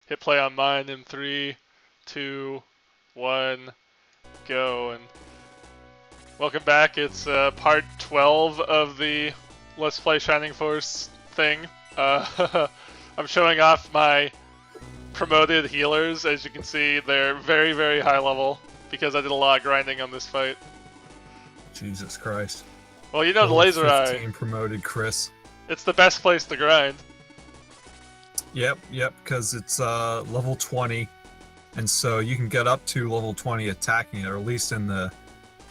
Hit play on mine in 3, 2, 1, go. And welcome back. It's part 12 of the Let's Play Shining Force thing. I'm showing off my promoted healers. As you can see, they're very, very high level because I did a lot of grinding on this fight. Jesus Christ. Well, you know the laser 15 eye. promoted Chris. It's the best place to grind. Yep, because it's level 20, and so you can get up to level 20 attacking it, or at least in the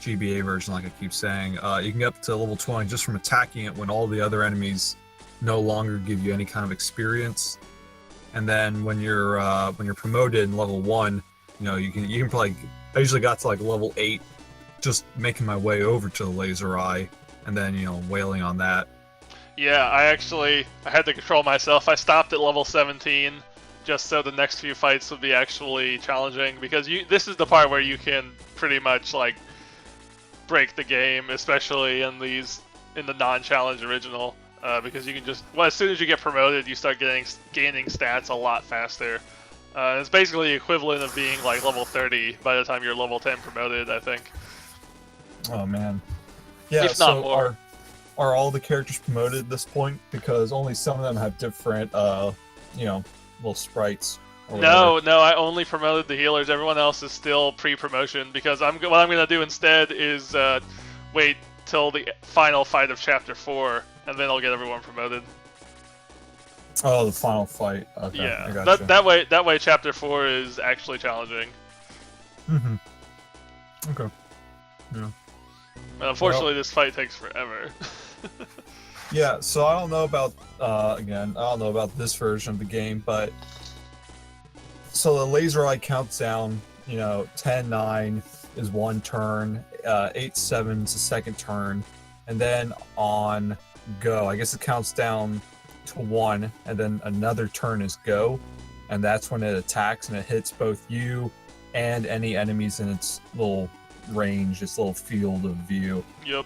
GBA version, like I keep saying. You can get up to level 20 just from attacking it when all the other enemies no longer give you any kind of experience. And then when you're promoted in level 1, you can probably. I usually got to like level 8, just making my way over to the laser eye, and then wailing on that. Yeah, I had to control myself. I stopped at level 17 just so the next few fights would be actually challenging, because this is the part where you can pretty much like break the game, especially in the non-challenge original, because you can just as soon as you get promoted, you start gaining stats a lot faster. It's basically the equivalent of being like level 30 by the time you're level 10 promoted, I think. Oh man. Yeah, if not more. Are all the characters promoted at this point? Because only some of them have different, little sprites. No, I only promoted the healers. Everyone else is still pre-promotion, because what I'm going to do instead is wait till the final fight of Chapter 4, and then I'll get everyone promoted. Oh, the final fight. Okay, yeah, I gotcha. that way Chapter 4 is actually challenging. Mm-hmm. Okay. Yeah. But unfortunately, this fight takes forever. Yeah, so I don't know about this version of the game, but so the laser eye counts down, 10-9 is one turn, 8-7 is the second turn, and then on go, I guess it counts down to 1, and then another turn is go, and that's when it attacks and it hits both you and any enemies in its little range, its little field of view. Yep.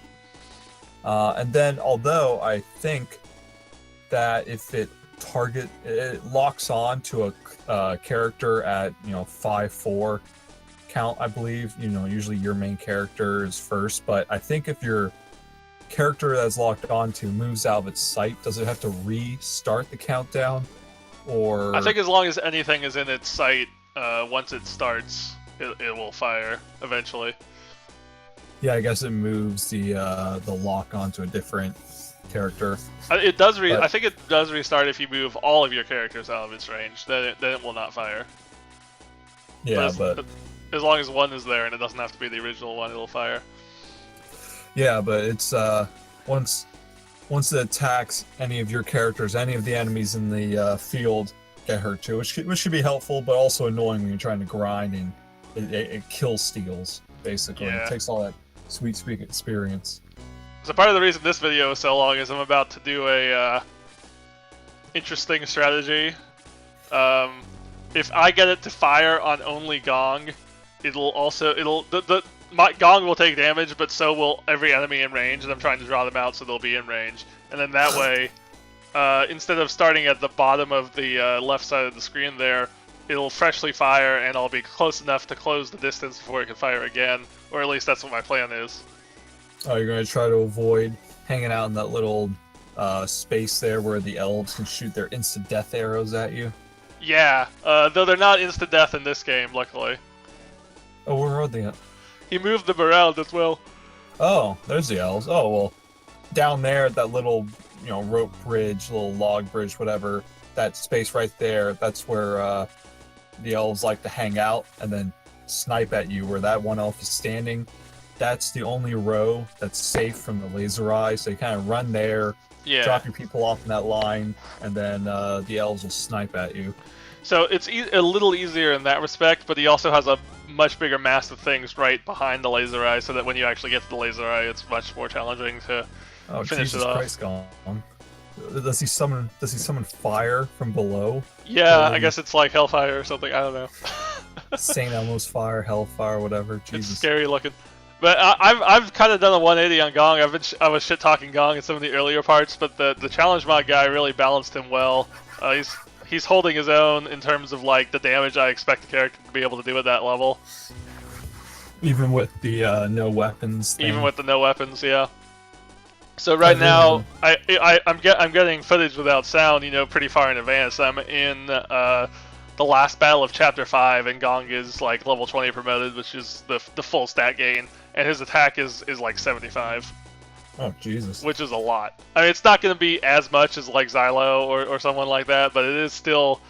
And then, although I think that if it locks on to a character at 5-4 count, I believe. Usually your main character is first, but I think if your character that's locked onto moves out of its sight, does it have to restart the countdown? Or I think as long as anything is in its sight, once it starts, it will fire eventually. Yeah, I guess it moves the lock onto a different character. It does. I think it does restart if you move all of your characters out of its range. Then it will not fire. Yeah, but as long as one is there and it doesn't have to be the original one, it'll fire. Yeah, but it's once it attacks any of your characters, any of the enemies in the field get hurt too, which should be helpful, but also annoying when you're trying to grind and it kill steals basically. Yeah. It takes all that sweet experience. So part of the reason this video is so long is I'm about to do a interesting strategy. If I get it to fire on only Gong, my Gong will take damage, but so will every enemy in range, and I'm trying to draw them out so they'll be in range. And then that way, instead of starting at the bottom of the left side of the screen there, it'll freshly fire, and I'll be close enough to close the distance before it can fire again. Or at least that's what my plan is. Oh, you're going to try to avoid hanging out in that little space there where the elves can shoot their instant death arrows at you? Yeah, though they're not instant death in this game, luckily. Oh, where are they at? He moved them around as well. Oh, there's the elves. Oh, well, down there at that little, rope bridge, little log bridge, whatever, that space right there, that's where the elves like to hang out and then snipe at you, where that one elf is standing. That's the only row that's safe from the laser eye, so you kind of run there, drop your people off in that line, and then the elves will snipe at you. So it's a little easier in that respect, but he also has a much bigger mass of things right behind the laser eye, so that when you actually get to the laser eye, it's much more challenging to finish Jesus it off. Christ, Gone. Does he summon fire from below? Yeah, I guess it's like Hellfire or something. I don't know. St. Elmo's fire, Hellfire, whatever. Jesus. It's scary looking. But I've kind of done a 180 on Gong. I was shit talking Gong in some of the earlier parts, but the challenge mod guy really balanced him well. he's holding his own in terms of like the damage I expect the character to be able to do at that level. Even with the no weapons thing. Even with the no weapons, yeah. So right now, I'm getting footage without sound, you know, pretty far in advance. I'm in the last battle of Chapter 5, and Gong is like level 20 promoted, which is the full stat gain, and his attack is like 75. Oh, Jesus. Which is a lot. I mean, it's not going to be as much as like Xylo or someone like that, but it is still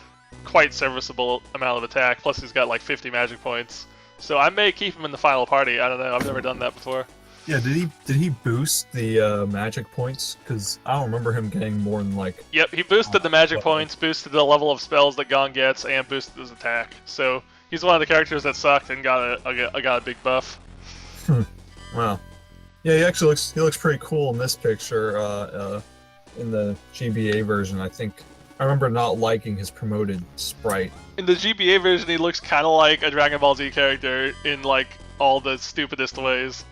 quite serviceable amount of attack. Plus, he's got like 50 magic points. So I may keep him in the final party. I don't know. I've never done that before. Yeah, did he boost the magic points? Because I don't remember him getting more than like... Yep, he boosted the magic points, boosted the level of spells that Gong gets, and boosted his attack. So he's one of the characters that sucked and got a big buff. Wow. Yeah, he looks pretty cool in this picture. In the GBA version, I think I remember not liking his promoted sprite. In the GBA version, he looks kind of like a Dragon Ball Z character in like all the stupidest ways.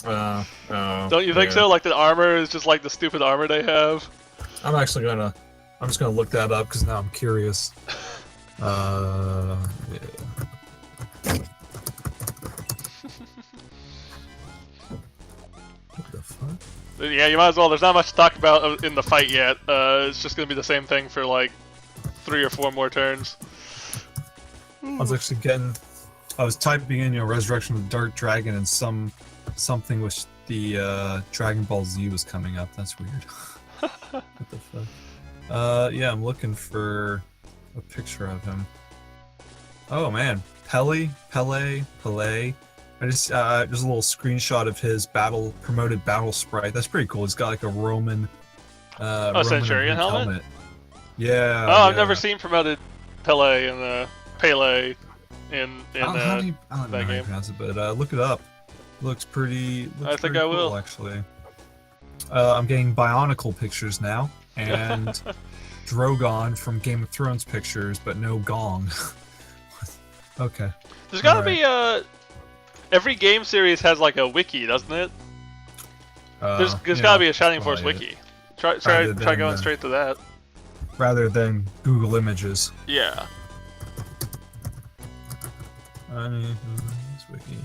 Don't you think so? Like the armor is just like the stupid armor they have. I'm just gonna look that up because now I'm curious. Yeah. What the fuck? Yeah, you might as well. There's not much to talk about in the fight yet. It's just gonna be the same thing for like 3 or 4 more turns. I was typing in Resurrection of the Dark Dragon and something with the Dragon Ball Z was coming up. That's weird. What the fuck? Yeah, I'm looking for a picture of him. Oh man, Pele. I just there's a little screenshot of his promoted battle sprite. That's pretty cool. He's got like a Roman Centurion helmet. Yeah. Oh, I've never seen promoted Pele in Pele in I don't know that how game. to pronounce it, but look it up. Looks pretty. I think I will cool, actually. I'm getting Bionicle pictures now, and Drogon from Game of Thrones pictures, but no Gong. Okay. There's gotta be every game series has like a wiki, doesn't it? There's gotta be a Shining Force wiki. Try going straight to that. Rather than Google Images. Yeah. This wiki.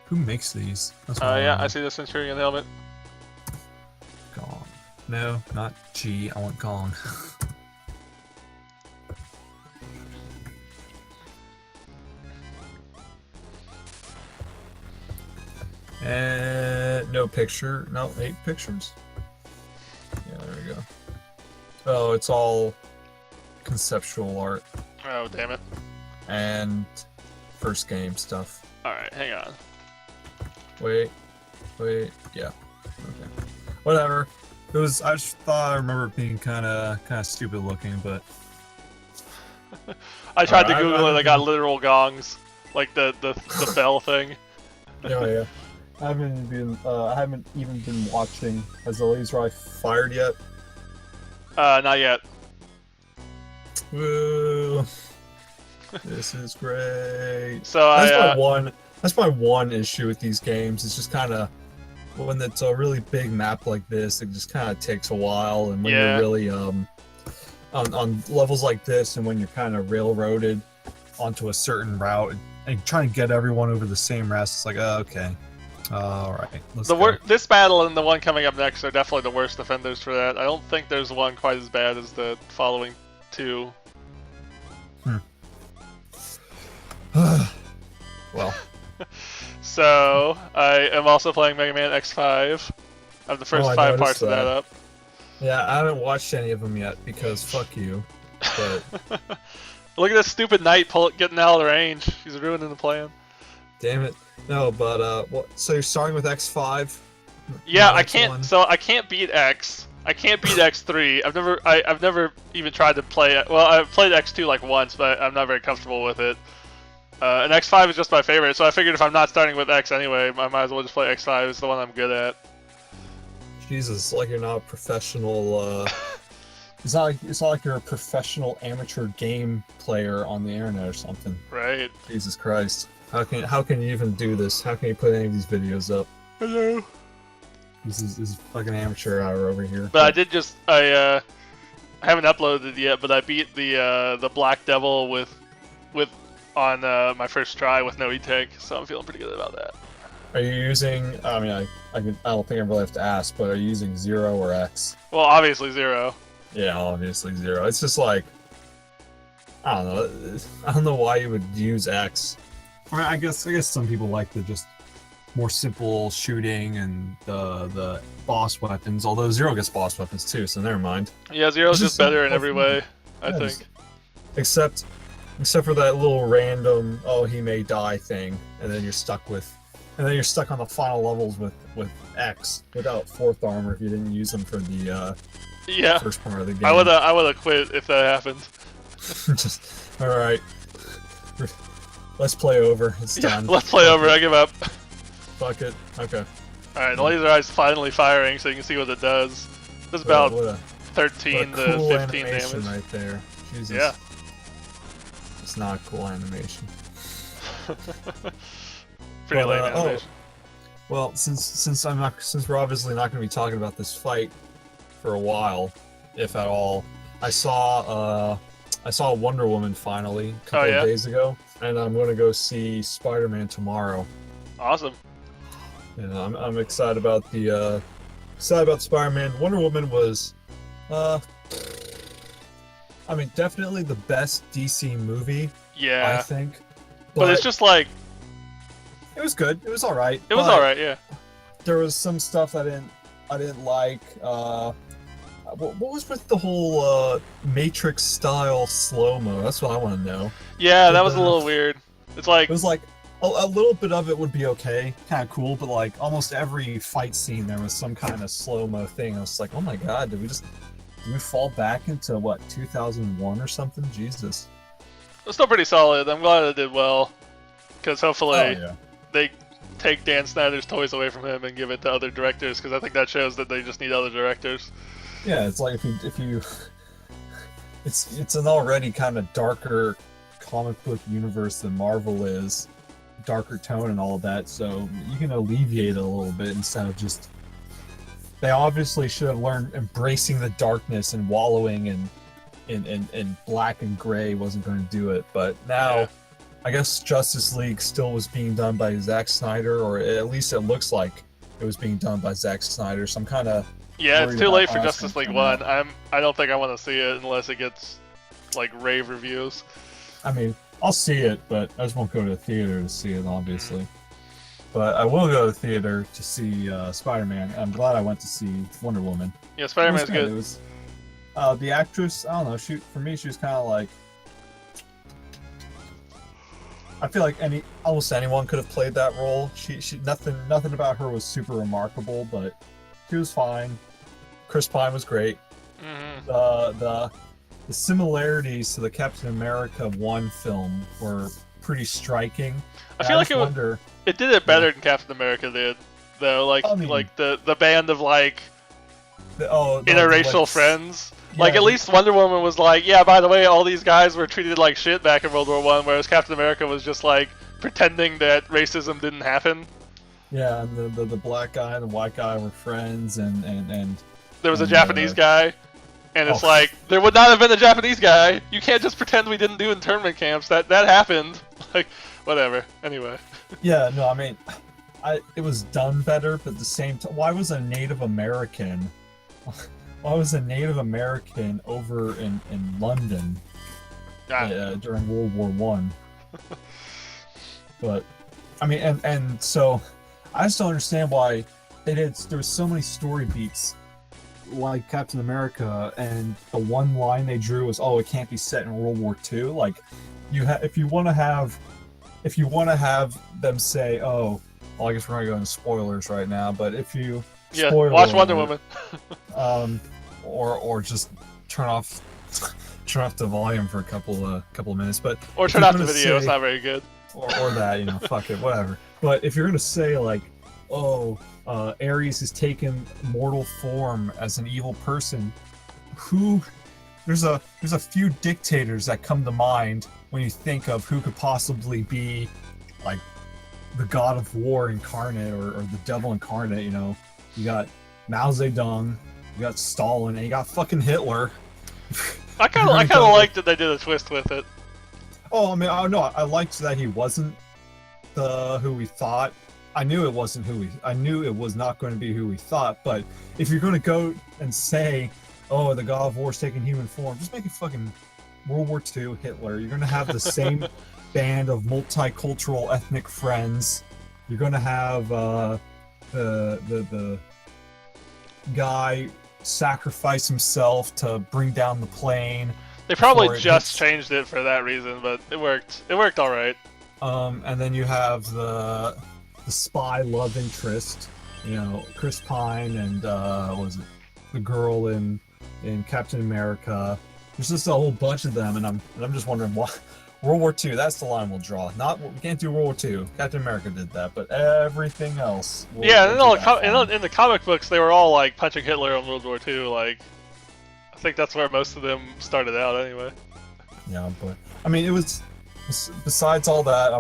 Who makes these? Yeah, I see the Centurion helmet. Gong. No, not G. I want Gong. And no picture. No, 8 pictures. Yeah, there we go. Oh, it's all conceptual art. Oh, damn it. And first game stuff. Alright, hang on. Wait, yeah. Okay. Whatever. I just thought I remember it being kind of stupid looking, but I tried to Google it. I got literal gongs, like the bell thing. Yeah. I haven't even been watching. Has the laser eye fired yet? Not yet. Woo! This is great. So that's my one issue with these games. It's just kind of when it's a really big map like this, it just kind of takes a while, and when you're really on levels like this, and when you're kind of railroaded onto a certain route and trying to get everyone over the same route, it's like, oh, okay. All right. This battle and the one coming up next are definitely the worst offenders for that. I don't think there's one quite as bad as the following 2. Well. So I am also playing Mega Man X5. I have the first 5 parts of that up. Yeah, I haven't watched any of them yet because fuck you. But look at this stupid knight getting out of the range. He's ruining the plan. Damn it. No, but so you're starting with X5? Yeah, I can't. So I can't beat X. I can't beat X3. I've never even tried to play it. Well, I've played X2 like once, but I'm not very comfortable with it. And X5 is just my favorite, so I figured if I'm not starting with X anyway, I might as well just play X5. It's the one I'm good at. Jesus, like you're not a professional. It's not like you're a professional amateur game player on the internet or something. Right. Jesus Christ. How can you even do this? How can you put any of these videos up? Hello. This is fucking amateur hour over here. But I I haven't uploaded it yet, but I beat the Black Devil with on my first try with no E-Tank, so I'm feeling pretty good about that. Are you using? I mean, I don't think I really have to ask, but are you using 0 or X? Well, obviously 0. Yeah, obviously 0. It's just like, I don't know. I don't know why you would use X. I mean, I guess some people like the just more simple shooting and the boss weapons. Although 0 gets boss weapons too, so never mind. Yeah, 0's just better in every way, I think. Except for that little random, oh, he may die thing, and then you're stuck on the final levels with X without 4th armor if you didn't use them for the first part of the game. I would have quit if that happened. Just, all right, let's play over. It's done. Let's play over. I give up. Fuck it. Okay. All right, the laser eye's finally firing, so you can see what it does. It does about 13 what a cool to 15 animation damage. right there. Jesus. Yeah. It's not a cool animation. Pretty lame animation. Well, since we're obviously not going to be talking about this fight for a while, if at all, I saw Wonder Woman finally a couple of days ago, and I'm going to go see Spider-Man tomorrow. Awesome. And I'm excited about Spider-Man. Wonder Woman was, I mean, definitely the best DC movie. Yeah. I think. But it's just like. It was good. It was all right. It was all right. Yeah. There was some stuff I didn't like. What was with the whole Matrix style slow mo? That's what I want to know. Yeah, that was a little weird. It was like a little bit of it would be okay, kind of cool, but like almost every fight scene there was some kind of slow mo thing. I was like, oh my god, did we fall back into what 2001 or something? Jesus. It was still pretty solid. I'm glad it did well, because hopefully they take Dan Snyder's toys away from him and give it to other directors, because I think that shows that they just need other directors. Yeah, it's like if you it's an already kind of darker comic book universe than Marvel is, darker tone and all of that, so you can alleviate it a little bit instead of just. They obviously should have learned embracing the darkness and wallowing in black and gray wasn't going to do it, but now I guess Justice League still was being done by Zack Snyder, or at least it looks like it was being done by Zack Snyder. So I'm kind of it's too late for Justice League 1. I don't think I want to see it unless it gets like rave reviews. I mean, I'll see it, but I just won't go to the theater to see it, obviously. But I will go to the theater to see Spider-Man. I'm glad I went to see Wonder Woman. Yeah, Spider-Man's good. It was, the actress, I don't know, for me, she was kind of like. I feel like almost anyone could have played that role. She nothing about her was super remarkable, but she was fine. Chris Pine was great. Mm-hmm. The similarities to the Captain America 1 film were pretty striking. I feel like it did it better than Captain America did, though. Like the band of like interracial friends. Yeah, like, at least Wonder Woman was like, yeah, by the way, all these guys were treated like shit back in World War I, whereas Captain America was just, like, pretending that racism didn't happen. Yeah, and the black guy and the white guy were friends, and there was a Japanese guy, and it's like, there would not have been a Japanese guy. You can't just pretend we didn't do internment camps. That happened. Like, whatever. Anyway. Yeah, no, I mean, it was done better, but at the same time, why was a Native American... I was a Native American over in London during World War One. But I mean, and so I just don't understand why there was so many story beats like Captain America, and the one line they drew was, "Oh, it can't be set in World War II." Like, if you want to have them say, "Oh, well, I guess we're gonna go into spoilers right now," but if you watch Wonder Woman. Or just turn off the volume for a couple of minutes, but or turn off the video. It's not very good. Or that, fuck it, whatever. But if you're gonna say like, Ares has taken mortal form as an evil person, there's a few dictators that come to mind when you think of who could possibly be like the god of war incarnate or the devil incarnate. You got Mao Zedong. You got Stalin, and you got fucking Hitler. I kind of liked that they did a twist with it. Oh, I mean, I know I liked that he wasn't who we thought. I knew it wasn't I knew it was not going to be who we thought. But if you're going to go and say, "Oh, the God of War's taking human form," just make it fucking World War II Hitler. You're going to have the same band of multicultural ethnic friends. You're going to have the guy sacrifice himself to bring down the plane. They probably just changed it for that reason, but it worked. It worked all right. And then you have the spy love interest, you know, Chris Pine and was it the girl in Captain America? There's just a whole bunch of them, and I'm just wondering why. World War II, that's the line we'll draw. We can't do World War II. Captain America did that, but everything else. In the comic books, they were all like punching Hitler on World War II. Like, I think that's where most of them started out, anyway. Yeah, but I mean, it was. Besides all that, I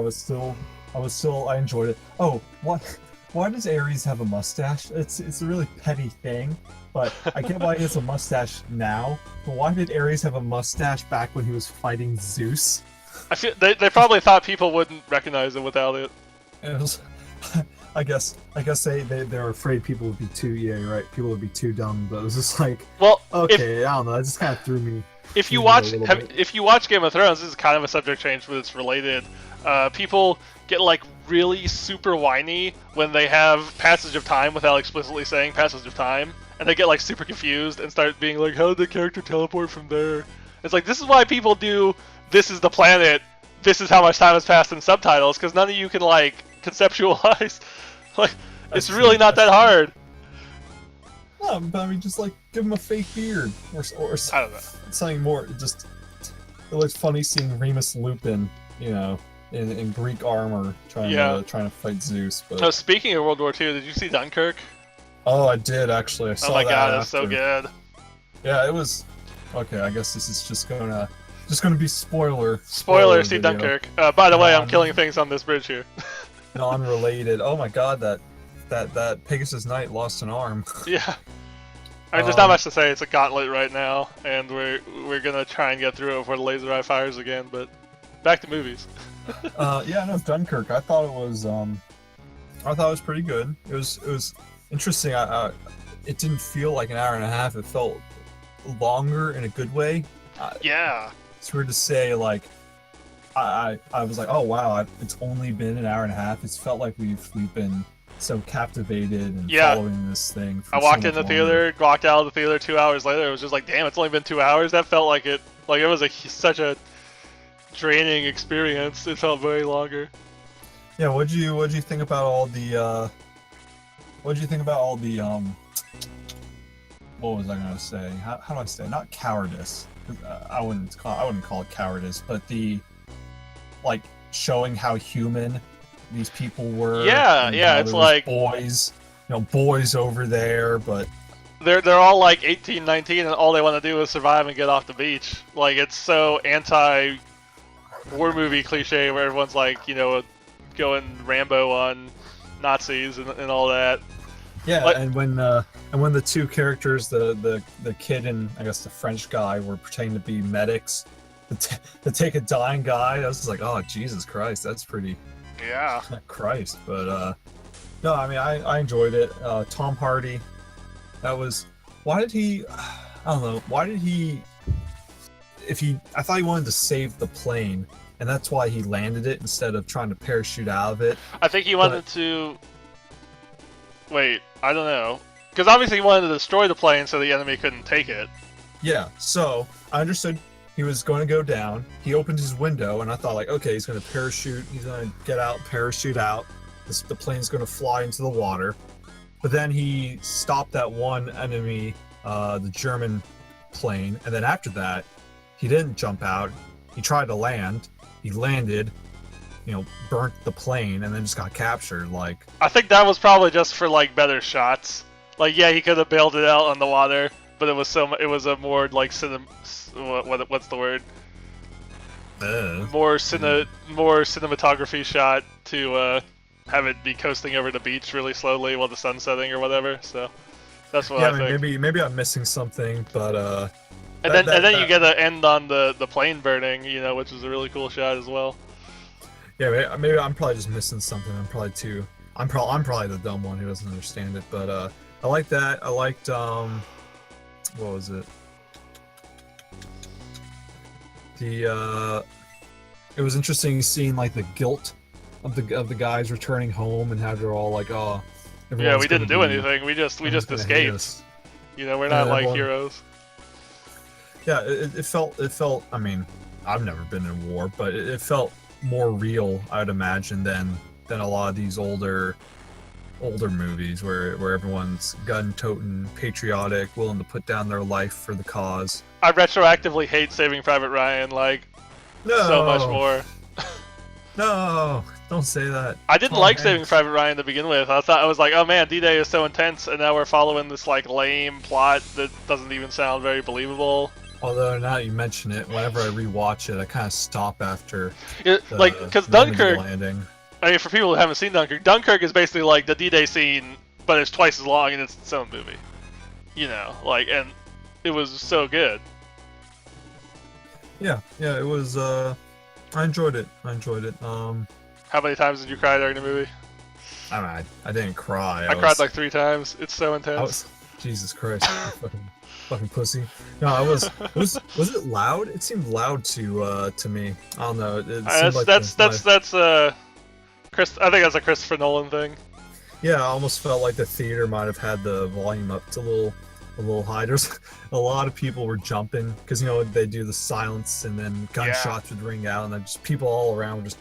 enjoyed it. Oh, why does Ares have a mustache? It's a really petty thing, but I get why he has a mustache now. But why did Ares have a mustache back when he was fighting Zeus? I feel they probably thought people wouldn't recognize him without it. It was, I guess they were afraid people would be too right. People would be too dumb. But it was just like, well, okay, I don't know. It just kind of threw me. If you watch Game of Thrones, this is kind of a subject change, but it's related. People get like really super whiny when they have passage of time without explicitly saying passage of time, and they get like super confused and start being like, "How did the character teleport from there?" It's like, this is why people do "This is the planet. This is how much time has passed" in subtitles, because none of you can like conceptualize. Like, it's really not that hard. No, but I mean, just like give him a fake beard or I don't know. Something more. It looks funny seeing Remus Lupin, you know, in Greek armor trying to fight Zeus. But oh, speaking of World War II, did you see Dunkirk? Oh, I did actually. I saw that. Oh my god, it was so good. Yeah, it was. Okay, I guess this is just gonna be spoiler. Spoiler, see video. Dunkirk. By the way, I'm killing things on this bridge here. Non-related. Oh my god, that Pegasus Knight lost an arm. Yeah. I mean, there's not much to say. It's a gauntlet right now, and we're gonna try and get through it before the laser eye fires again. But back to movies. Yeah, no, Dunkirk. I thought it was pretty good. It was interesting. It didn't feel like an hour and a half. It felt longer in a good way. Yeah. It's weird to say. Like, I was like, oh wow, it's only been an hour and a half. It's felt like we've been so captivated and following this thing. I walked in the theater, walked out of the theater 2 hours later. It was just like, damn, it's only been 2 hours. That felt like it was such a draining experience. It felt very longer. Yeah, what'd you think about all the what was I gonna say? How do I say? Not cowardice. I wouldn't call it cowardice, but the like showing how human these people were. Yeah, it's like boys, boys over there, but they're all like 18, 19, and all they want to do is survive and get off the beach. Like, it's so anti-war movie cliche where everyone's like, going Rambo on Nazis and all that. Yeah, like, and when the two characters, the kid and I guess the French guy, were pretending to be medics to take a dying guy, I was just like, oh Jesus Christ, that's pretty. Yeah. Christ, but no, I mean I enjoyed it. Tom Hardy, that was. Why did he? I don't know. Why did he? I thought he wanted to save the plane, and that's why he landed it instead of trying to parachute out of it. I think he wanted to. Wait, I don't know. Because obviously he wanted to destroy the plane so the enemy couldn't take it. Yeah, so I understood he was going to go down. He opened his window, and I thought, like, okay, he's going to parachute. He's going to get out, parachute out. The plane's going to fly into the water. But then he stopped that one enemy, the German plane. And then after that, he didn't jump out. He tried to land. He landed, burnt the plane, and then just got captured. Like, I think that was probably just for like better shots. Like, yeah, he could have bailed it out on the water, but it was a more like what's the word? More cinematography shot to have it be coasting over the beach really slowly while the sun's setting or whatever. So that's what I think. Maybe I'm missing something, but And then you get to end on the plane burning, you know, which is a really cool shot as well. Yeah, maybe I'm probably just missing something. I'm probably the dumb one who doesn't understand it. But I like that. I liked what was it? It was interesting seeing like the guilt of the guys returning home and how they're all like, oh, yeah, we didn't do anything. We just escaped. You know, we're not like heroes. Yeah, it felt. I mean, I've never been in war, but it felt more real, I'd imagine, than a lot of these older movies where everyone's gun-toting, patriotic, willing to put down their life for the cause. I retroactively hate Saving Private Ryan, like, so much more. No, don't say that. I didn't like Saving Private Ryan to begin with. I was like, oh man, D-Day is so intense, and now we're following this like lame plot that doesn't even sound very believable. Although now you mention it, whenever I rewatch it, I kind of stop after. Because Dunkirk. Landing. I mean, for people who haven't seen Dunkirk is basically like the D-Day scene, but it's twice as long and it's its own movie. You know, like, and it was so good. Yeah, it was. I enjoyed it. How many times did you cry during the movie? I didn't cry. I cried like 3 times. It's so intense. Jesus Christ, fucking pussy. No, was it loud? It seemed loud to me. I don't know. That's Chris. I think that's a Christopher Nolan thing. Yeah, I almost felt like the theater might have had the volume up to a little high. There's a lot of people were jumping because, you know, they do the silence and then gunshots would ring out and then just people all around were just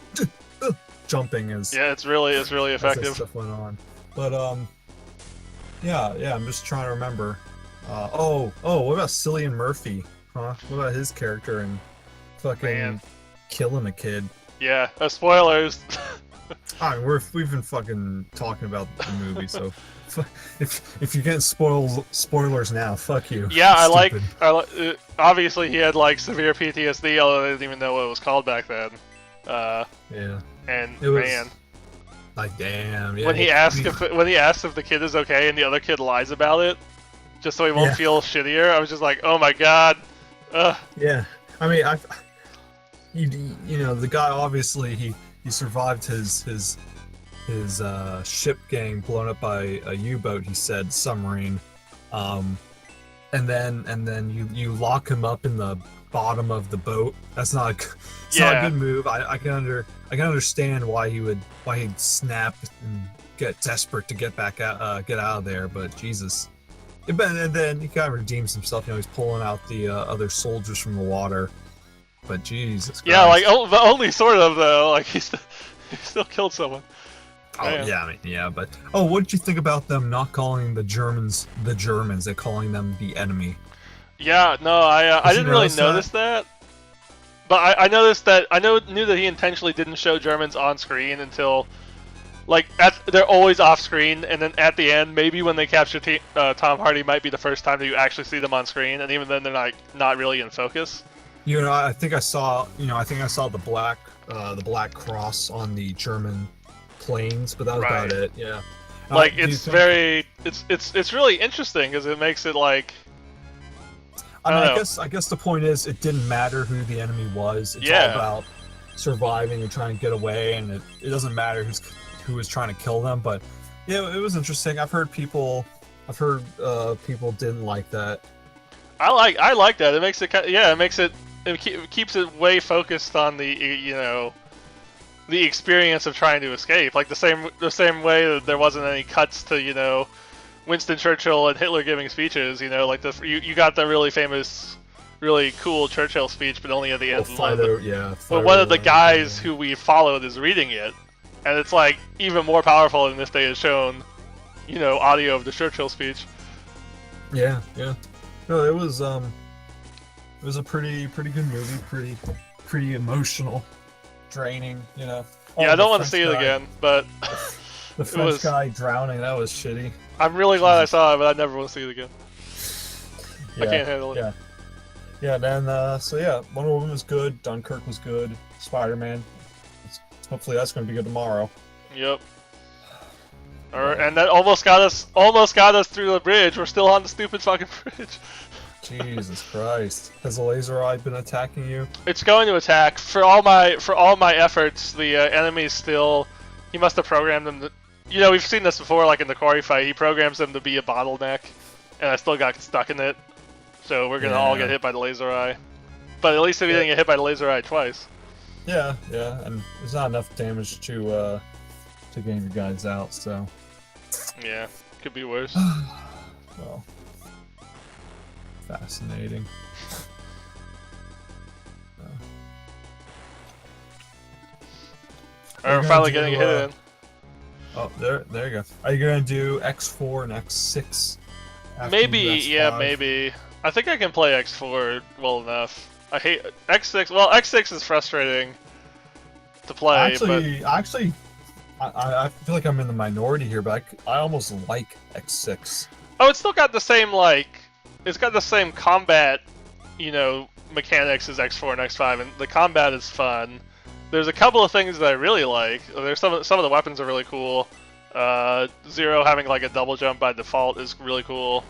jumping as it's really effective. As that stuff went on. But yeah, I'm just trying to remember. What about Cillian Murphy? Huh? What about his character and fucking killing a kid? Yeah, spoilers. I mean, we've been fucking talking about the movie, so if you're getting spoilers now, fuck you. Yeah, I like. Obviously, he had like severe PTSD, although I didn't even know what it was called back then. Yeah. And it was, like, damn. Yeah. When he asks if the kid is okay, and the other kid lies about it, just so he won't feel shittier, I was just like, oh my god. Yeah. I mean, you know, the guy obviously he survived his ship getting blown up by a U-boat. He said submarine, and then you lock him up in the bottom of the boat. That's not not a good move. I can understand why he'd snap and get desperate to get back out, get out of there. But Jesus, and then he kind of redeems himself. You know, he's pulling out the other soldiers from the water. But Jesus Christ. Yeah, like but only sort of though. Like he still killed someone. Oh yeah, I mean, yeah, but what did you think about them not calling the Germans the Germans? They're calling them the enemy. Yeah, no, I didn't really notice that. But I noticed that knew that he intentionally didn't show Germans on screen until, like, they're always off screen, and then at the end, maybe when they capture Tom Hardy, might be the first time that you actually see them on screen, and even then they're not really in focus. You know, I think I saw the black cross on the German planes, but that was about it. Yeah. Like it's really interesting because it makes it like. I guess the point is it didn't matter who the enemy was. It's all about surviving and trying to get away, and it doesn't matter who was trying to kill them. But yeah, it was interesting. I've heard people didn't like that. I like that. It makes it it keeps it way focused on the the experience of trying to escape. Like the same way that there wasn't any cuts to Winston Churchill and Hitler giving speeches. Like you got the really famous, really cool Churchill speech, but only at the end. But one of the guys who we followed is reading it, and it's like even more powerful than if they had shown audio of the Churchill speech. Yeah. No, it was a pretty good movie, pretty emotional, draining, Yeah, I don't want to see it again, but the French guy drowning, that was shitty. I'm really glad I saw it, but I never want to see it again. I can't handle it. Yeah. Then Wonder Woman was good. Dunkirk was good. Spider-Man. Hopefully that's going to be good tomorrow. Yep. And that almost got us through the bridge. We're still on the stupid fucking bridge. Jesus Christ. Has the laser eye been attacking you? It's going to attack. For all my efforts, the enemies still. He must have programmed them to. You know, we've seen this before, like in the Quarry fight. He programs them to be a bottleneck, and I still got stuck in it. So we're gonna all get hit by the laser eye. But at least if he didn't get hit by the laser eye twice. Yeah, and there's not enough damage to game your guys out, so. Yeah, could be worse. Well, fascinating. We're finally getting a hit in. Oh, there you go. Are you gonna do X4 and X6? Maybe, yeah, maybe. I think I can play X4 well enough. I hate X6. Well, X6 is frustrating to play. Actually, I feel like I'm in the minority here, but I almost like X6. Oh, it's still got the same it's got the same combat, you know, mechanics as X4 and X5, and the combat is fun. There's a couple of things that I really like. There's some of the weapons are really cool. Zero having like a double jump by default is really cool.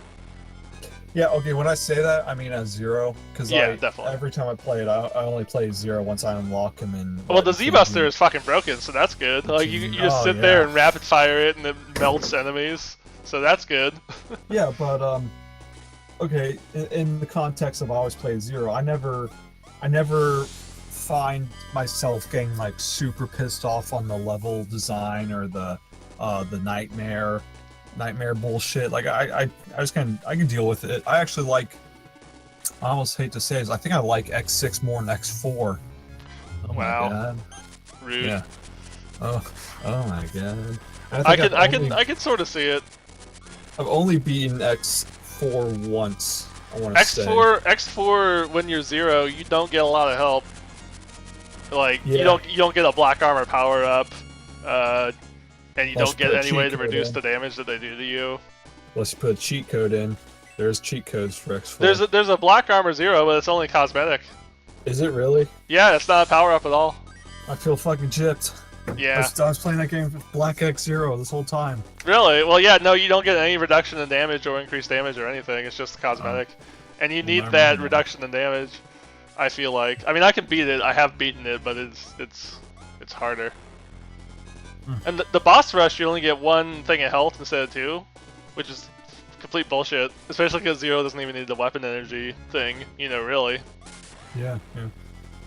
Yeah, okay, when I say that, I mean as Zero, because definitely. Every time I play it, I only play Zero once I unlock him in... Well, the Z-Buster is fucking broken, so that's good. Like, you just sit there and rapid fire it, and it melts enemies, so that's good. Yeah, but, okay, in the context of I always play Zero, I never find myself getting, like, super pissed off on the level design or the nightmare bullshit. Like I can deal with it. I actually like. I almost hate to say it, I think I like X6 more than X4. Oh wow. My God. Rude. Yeah. Oh my God. I can sort of see it. I've only beaten X4 once. I want to say. X4 when you're Zero, you don't get a lot of help. Like you don't get a black armor power up. And you don't get any way to reduce the damage that they do to you. Let's put a cheat code in. There's cheat codes for X4. There's a black armor Zero, but it's only cosmetic. Is it really? Yeah, it's not a power up at all. I feel fucking gypped. Yeah. I was playing that game with Black X Zero this whole time. Really? Well, yeah, no, you don't get any reduction in damage or increased damage or anything. It's just cosmetic. And you need that reduction in damage, I feel like. I mean, I can beat it. I have beaten it, but it's harder. And the boss rush, you only get one thing of health instead of two, which is complete bullshit. Especially because Zero doesn't even need the weapon energy thing, you know, really. Yeah.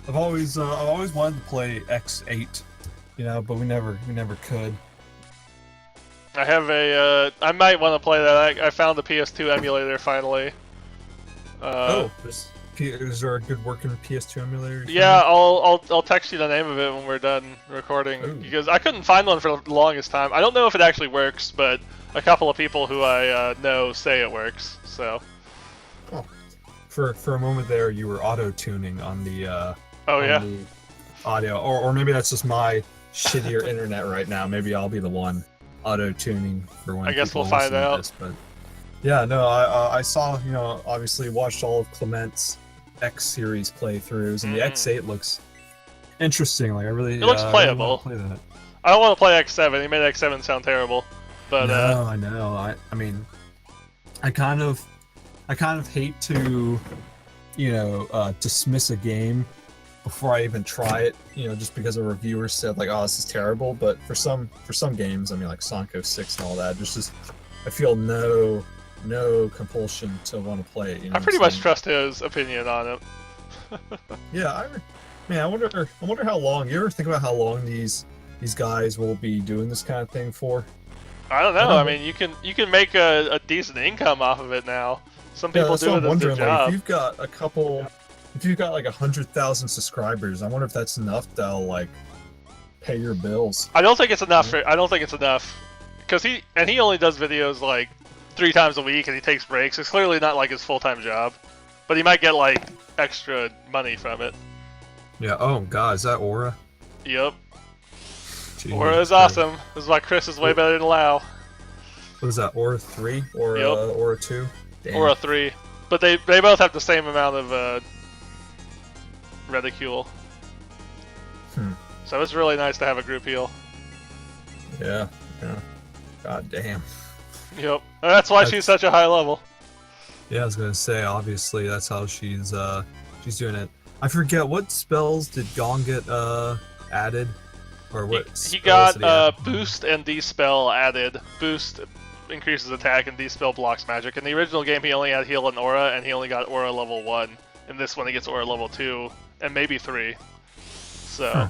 I've always wanted to play X8, you know, but we never could. I have I might want to play that. I found the PS2 emulator finally. Is there a good working PS2 emulator? Yeah, I'll text you the name of it when we're done recording, because I couldn't find one for the longest time. I don't know if it actually works, but a couple of people who I know say it works. So. Oh. For a moment there, you were auto-tuning on the the audio, or maybe that's just my shittier internet right now. Maybe I'll be the one auto-tuning for when. I guess we'll find out. This, but yeah, no, I saw, you know, obviously watched all of Clement's X series playthroughs, and the X8 looks interesting. Like it looks playable. Play that. I don't want to play X7. He made X7 sound terrible. But no, I know. I mean, I kind of hate to, you know, dismiss a game before I even try it. You know, just because a reviewer said like, "Oh, this is terrible." But for some games, I mean, like Sonic 06 and all that, just I feel no compulsion to want to play it. You know I pretty much trust his opinion on it. Yeah, I wonder how long. You ever think about how long these guys will be doing this kind of thing for? I don't know. I mean, you can make a decent income off of it now. Some people do it as their job. Like, if you've got like 100,000 subscribers, I wonder if that's enough that'll like pay your bills. I don't think it's enough. I don't think it's enough, because he only does videos like 3 times a week, and he takes breaks. It's clearly not like his full-time job, but he might get like extra money from it. Yeah. Oh God, is that Aura? Yep. Jeez, Aura is awesome. This is why Chris is way better than Lau. What is that? Aura 3 or Aura 2? Damn. Aura 3, but they both have the same amount of reticule. So it's really nice to have a group heal. Yeah. God damn. Yep. That's why she's such a high level. Yeah, I was gonna say, obviously that's how she's doing it. I forget what spells did Gong get added, or what He spells did he add? got boost and dispel added. Boost increases attack and dispel blocks magic. In the original game, he only had heal and aura, and he only got aura level 1. In this one, he gets aura level 2 and maybe 3. So. Huh.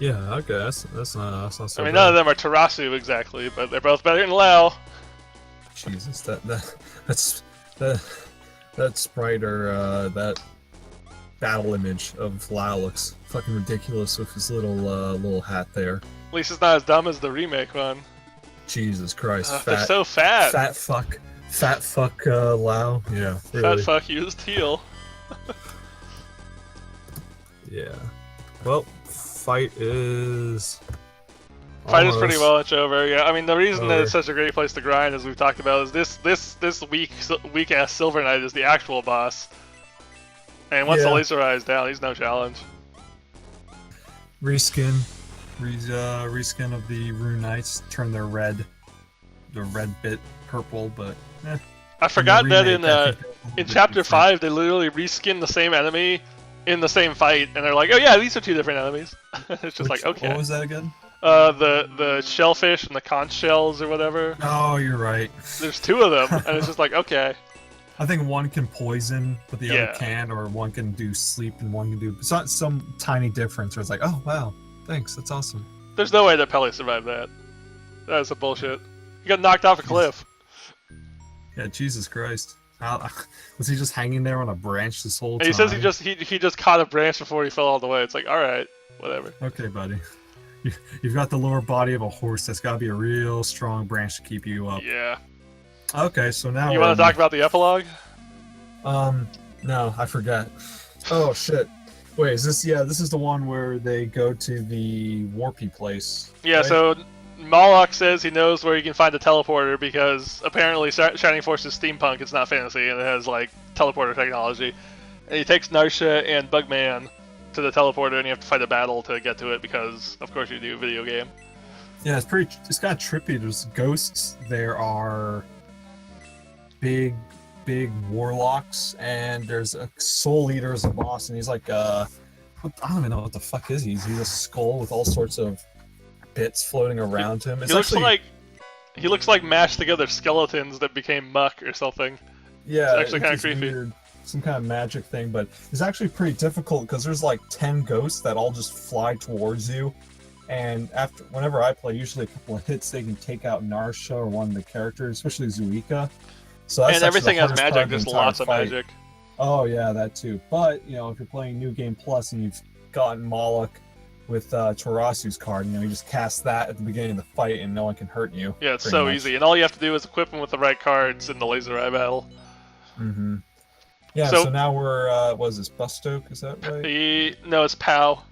Yeah, okay, that's not so I mean, bad. none of them are Tarasu exactly, but they're both better than Lao. Jesus, that sprite or that battle image of Lao looks fucking ridiculous with his little hat there. At least it's not as dumb as the remake one. Jesus Christ, They're so fat. fat fuck Lao. Yeah, really. Fat fuck used heal. Yeah. Well, fight is. Fight is pretty almost much over. Yeah, I mean the reason that over. it's such a great place to grind, as we've talked about, is this weak ass Silver Knight is the actual boss. And once the Yeah. laser eye is down, he's no challenge. Reskin of the Rune Knights turn the red bit purple, but I forgot that remake, I think in they- chapter 5 they literally reskin the same enemy in the same fight, and they're like, oh yeah, these are 2 different enemies. It's just like, okay. What was that again? The shellfish and the conch shells or whatever. Oh, you're right. There's 2 of them, and it's just like, okay. I think one can poison, but the Yeah. other can, or one can do sleep and one can do. It's not some tiny difference where it's like, oh wow, thanks, that's awesome. There's no way that Pele survived that. That is some bullshit. He got knocked off a cliff. Yeah, Jesus Christ. How, was he just hanging there on a branch this whole And time? he says he just caught a branch before he fell all the way. It's like, alright, whatever. Okay, buddy. You've got the lower body of a horse. That's got to be a real strong branch to keep you up. Yeah. Okay, so now You we're want to talk about the epilogue? No, I forgot. Oh shit. Wait, is this? Yeah, this is the one where they go to the Warpy place. Yeah, right? so Moloch says he knows where you can find a teleporter because apparently Shining Force is steampunk, it's not fantasy, and it has like teleporter technology. And he takes Narsha and Bugman to the teleporter, and you have to fight a battle to get to it because, of course, you do video game. Yeah, it's kind of trippy. There's ghosts. There are big warlocks, and there's a soul eater as a boss, and he's like I don't even know what the fuck is he. He's a skull with all sorts of bits floating around him. It's He looks like mashed together skeletons that became muck or something. yeah, it's actually kinda it's creepy. weird, some kind of magic thing, but it's actually pretty difficult because there's like 10 ghosts that all just fly towards you. And whenever I play, usually a couple of hits, they can take out Narsha or one of the characters, especially Zuika. So that's And actually everything the has hardest part magic, of the there's entire lots of fight. magic. Oh yeah, that too. But if you're playing New Game Plus and you've gotten Moloch with Tarasu's card, you just cast that at the beginning of the fight and no one can hurt you. Yeah, it's pretty so much. easy. And all you have to do is equip them with the right cards in the laser eye battle. Mm-hmm. Yeah. So- So now we're what is this, Bustoke? Is that right? No, it's POW.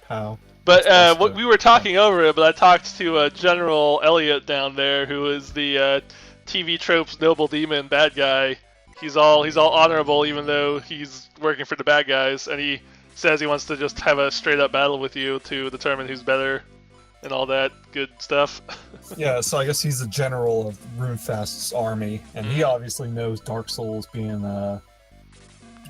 Pow. But That's what we were talking over it, but I talked to General Elliot down there, who is the TV tropes noble demon bad guy. He's all honorable, even though he's working for the bad guys, and he says he wants to just have a straight up battle with you to determine who's better, and all that good stuff. Yeah. So I guess he's the general of Runefast's army, and he obviously knows Dark Souls being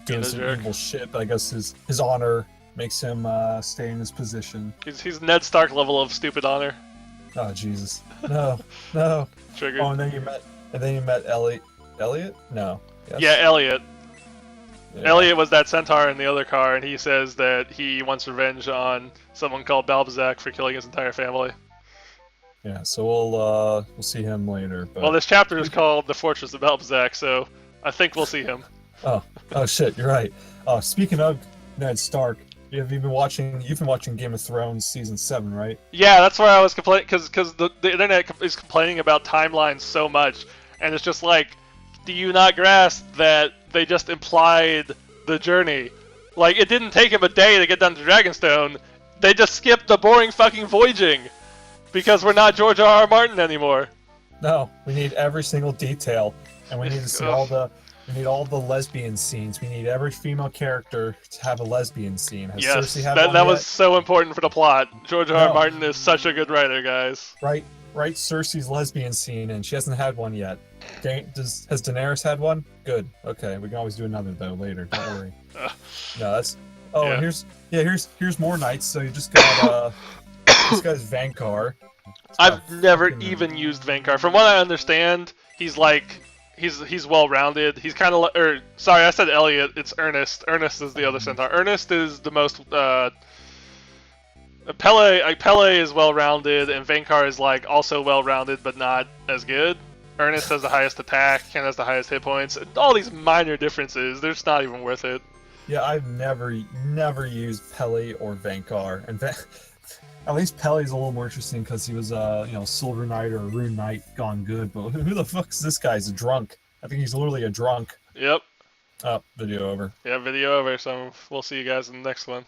doing a some jerk. evil shit. But I guess his honor makes him stay in his position. He's Ned Stark level of stupid honor. Oh Jesus! No, no. Triggered. Oh, and then you met Elliot. Elliot? No. Yes? Yeah, Elliot. Yeah. Elliot was that centaur in the other car, and he says that he wants revenge on someone called Balbazak for killing his entire family. Yeah. So we'll see him later. But... Well, this chapter is called The Fortress of Balbazak, so I think we'll see him. Oh shit! You're right. Speaking of Ned Stark, you've been watching Game of Thrones season 7, right? Yeah, that's where I was complaining, because the internet is complaining about timelines so much, and it's just like, do you not grasp that they just implied the journey? Like, it didn't take him a day to get down to Dragonstone. They just skipped the boring fucking voyaging, because we're not George R.R. Martin anymore. No, we need every single detail, and we need to see all the lesbian scenes. We need every female character to have a lesbian scene. Has Yes, Cersei had that one was yet? so important for the plot. George R.R. No. Martin is such a good writer, guys. Write Cersei's lesbian scene, and she hasn't had one yet. Has Daenerys had one? Good. Okay, we can always do another though later. Don't worry. Uh, No, that's. Oh, Yeah. and here's more knights. So you just got this guy's Vankar. It's got I've never fucking- even used Vankar. From what I understand, he's like he's well rounded. He's kind of or sorry, I said Elliot. It's Ernest. Ernest is the other centaur. Ernest is the most Pele is well rounded, and Vankar is like also well rounded but not as good. Ernest has the highest attack and has the highest hit points. All these minor differences, they're just not even worth it. Yeah, I've never used Pele or Vankar, and at least Pele's a little more interesting because he was Silver Knight or Rune Knight gone good. But who the fuck's this guy? He's a drunk. I think he's literally a drunk. Yep. Oh, video over. Yeah, video over. So we'll see you guys in the next one.